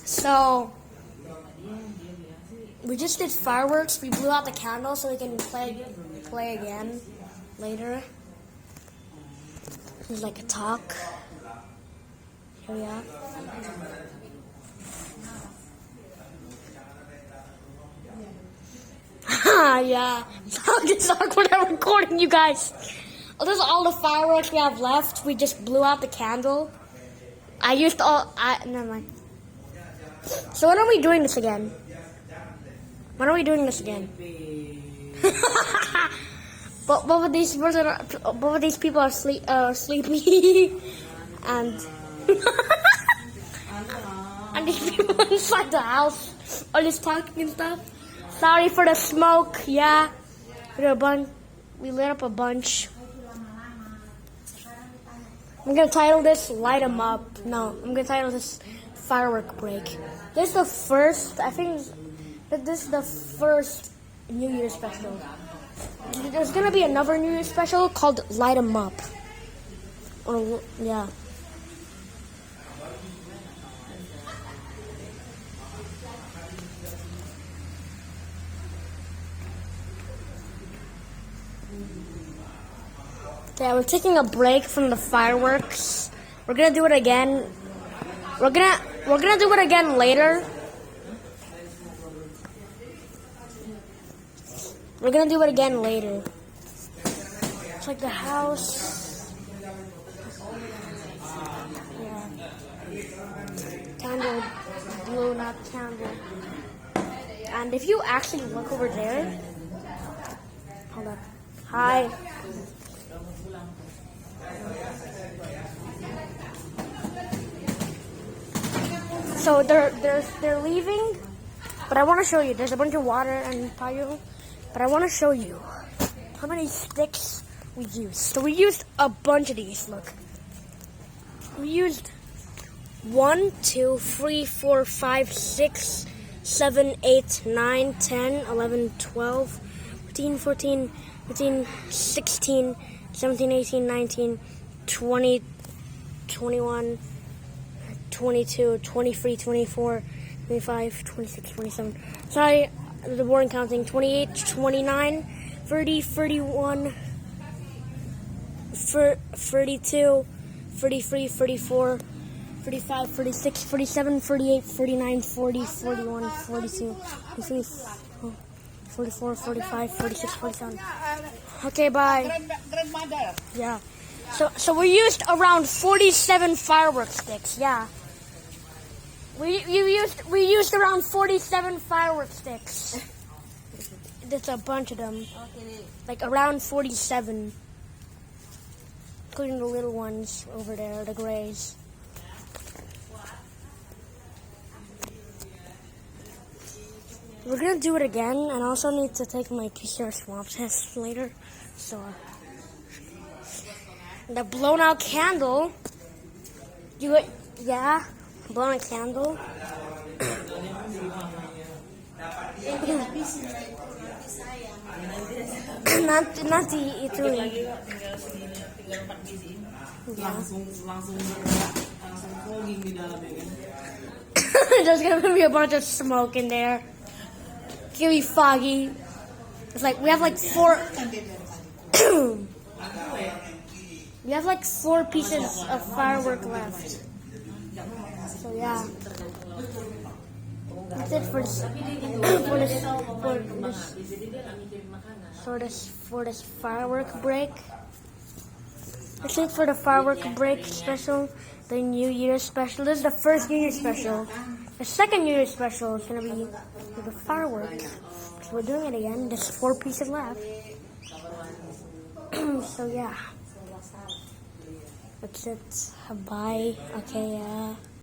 So we just did fireworks. We blew out the candle so we can play again later. There's like a talk. Here we are. Yeah, it's awkward. I'm recording you guys. Oh, there's all the fireworks we have left. We just blew out the candle. Never mind. So when are we doing this again? When are we doing this again? But both of these people are sleepy, and and these people inside the house are just talking and stuff. Sorry for the smoke. Yeah, we lit up a bunch. I'm gonna title this "Light 'Em Up." No, I'm gonna title this "Firework Break." This is the first. I think that this is the first New Year's special. There's gonna be another New Year's special called "Light 'Em Up." Oh yeah. Yeah, we're taking a break from the fireworks. We're gonna do it again. We're gonna do it again later. We're gonna do it again later. It's like the house. Yeah. Candle, blown out candle. And if you actually look over there, hold up. Hi. So they're leaving, but I want to show you. There's a bunch of water and fire, but I want to show you how many sticks we used. So we used a bunch of these. Look, we used 1, 2, 3, 4, 5, 6, 7, 8, 9, 10, 11, 12, 13, 14, 15, 16, 17, 18, 19, 20, 21, 22, 23, 24, 25, 26, 27. Sorry, the boring counting. 28, 29, 30, 31, 32, 33, 34, 35, 36, 47, 48, 49, 40, 41, 42, 43, 44, 45, 46, 47. Okay, bye. Yeah. So we used around 47 firework sticks. Yeah. We used around 47 firework sticks. That's a bunch of them. Like around 47. Including the little ones over there, the grays. We're gonna do it again, and I also need to take my PCR swab test later. So the blown out candle. Yeah, blown out candle. Nanti itu. There's gonna be a bunch of smoke in there. It's gonna be foggy. It's like we have like 4. We have like 4 pieces of firework left. So yeah. That's it for this firework break. That's it for the firework break special, the New Year's special. This is the first New Year's special. The second New Year's special is gonna be the fireworks. So we're doing it again. There's 4 pieces left. So yeah. That's it. Bye. Okay.